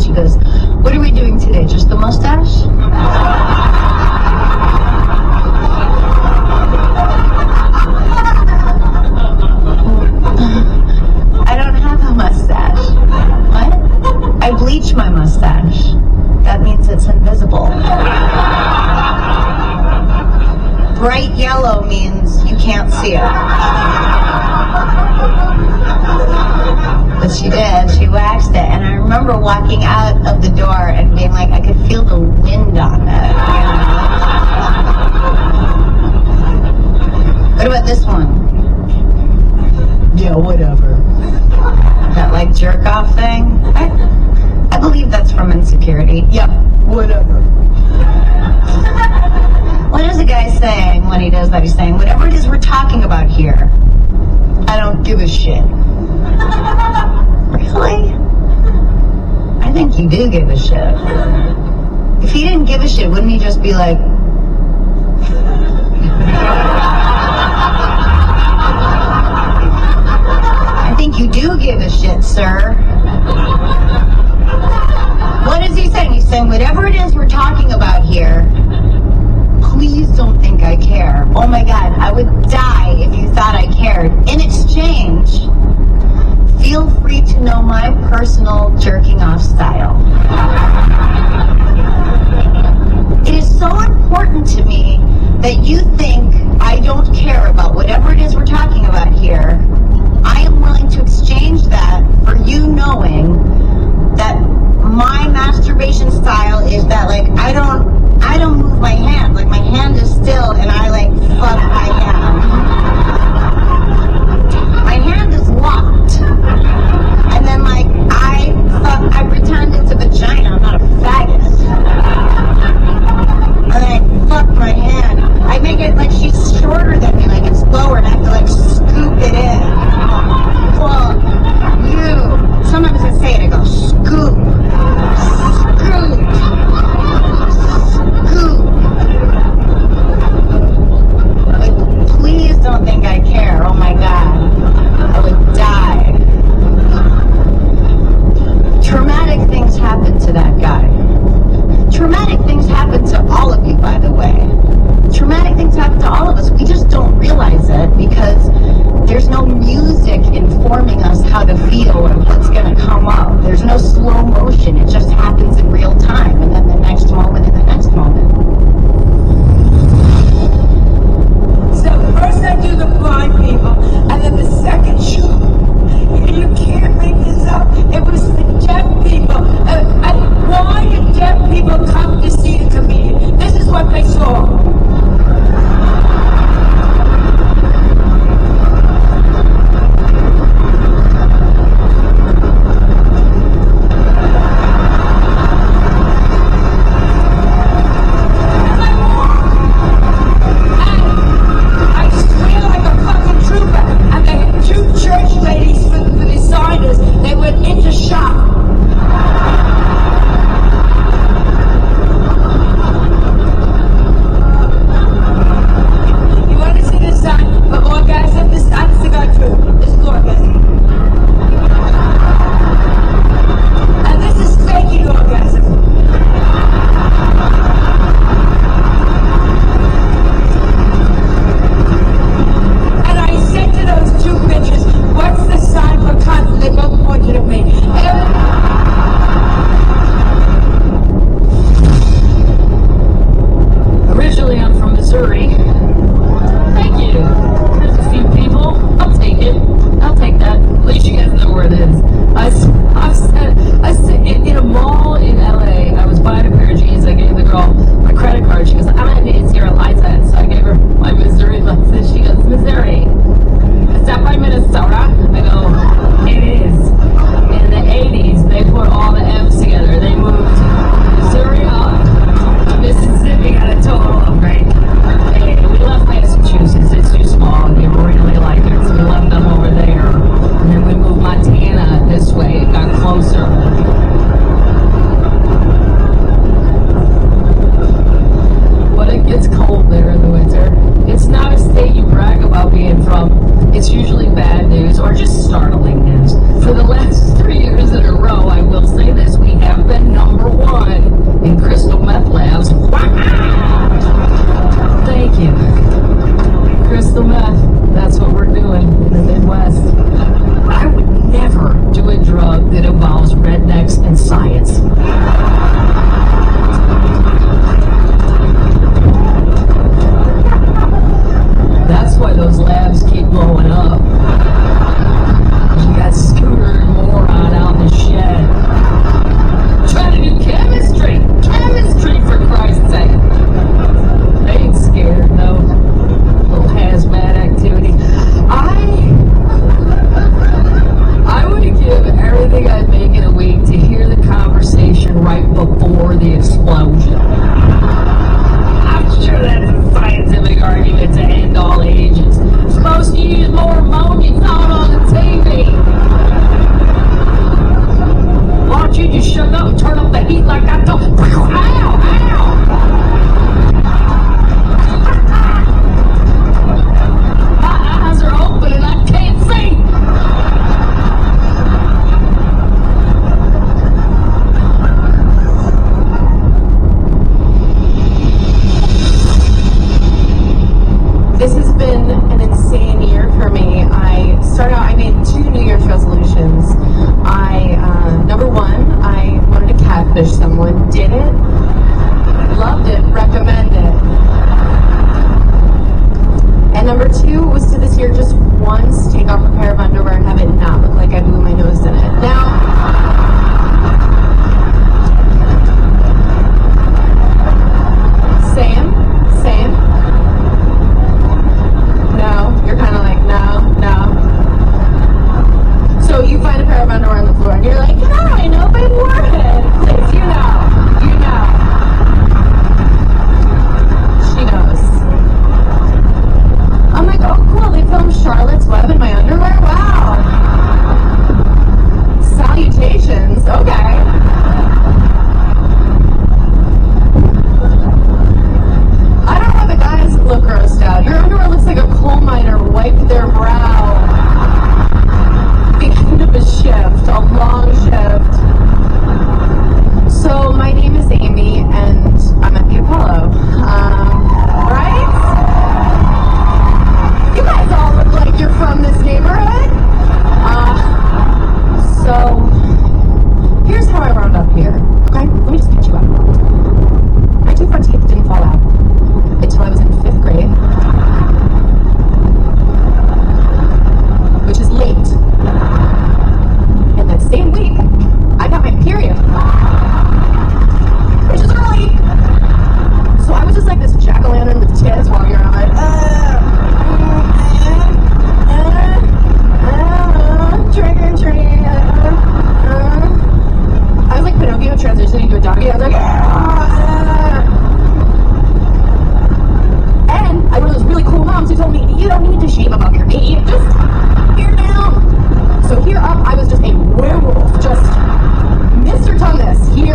She goes, what are we doing today? Just the mustache? I don't have a mustache. What? I bleach my mustache. That means it's invisible. Bright yellow means you can't see it. But she did. She waxed it. And I remember walking out of the door and being like, I could feel the wind on it. What about this one? Yeah, whatever. That like jerk off thing? I believe that's from insecurity. Yep, whatever. What is a guy saying when he does that? He's saying, whatever it is we're talking about here, I don't give a shit. Really? I think you do give a shit. If he didn't give a shit, wouldn't he just be like... I think you do give a shit, sir. What is he saying? He's saying, whatever it is we're talking about here, please don't think I care. Oh my God, I would die if you thought I cared. In exchange, feel free to know my personal jerking off style. It is so important to me that you think I don't care about whatever it is we're talking about here. I am willing to exchange that for you knowing that my masturbation style is that, like, I don't move my hand. Like, my hand is still and I like fuck my hand. My hand is locked. And then like I pretend it's a vagina. I'm not a faggot. And I fuck my hand. I make it like she's shorter than me, like it's lower, and I have to like scoop it in. Well, you. Sometimes I say it, I go, scoop. Scoop. explosion. I'm sure that's a scientific argument to end all ages. I'm supposed to use more ammonia, it's not on the TV. Why don't you just shut up and turn up the heat like I told? Ow! Ow! My eyes are open and I can't see. This has been an insane year for me. I made 2 New Year's resolutions. Number 1, I wanted to catfish someone. Did it. Loved it. Recommend it. And number 2 was to this year just once take off a pair of underwear and have it not look like I blew my nose in it. Now, same. No, you're kind of like, no. So you find a pair of underwear on the floor and you're like, how do I know if I wore it? Please, you know. She knows. I'm like, oh cool, they filmed Charlotte's Web in my underwear? Wow. Salutations, okay. I don't know why the guys look grossed out. Your underwear looks like a coal miner wiped their brow. The end of a shift, a long shift. So my name is Amy and I'm at the Apollo. Right? You guys all look like you're from this neighborhood. So here's how I wound up here. Okay? Let me just catch you up. My 2 front teeth didn't fall out until I was in 5th grade, which is late. And that same week, I got my period, which is early. So I was just like this jack-o'-lantern with tits walking around like, trick or treat. I was like Pinocchio transitioning to a doggy. I was like, and I one of those really cool moms who told me, you don't need to shame about your age, just here down. So here up, I was just a werewolf, just Mr. Tongueless, here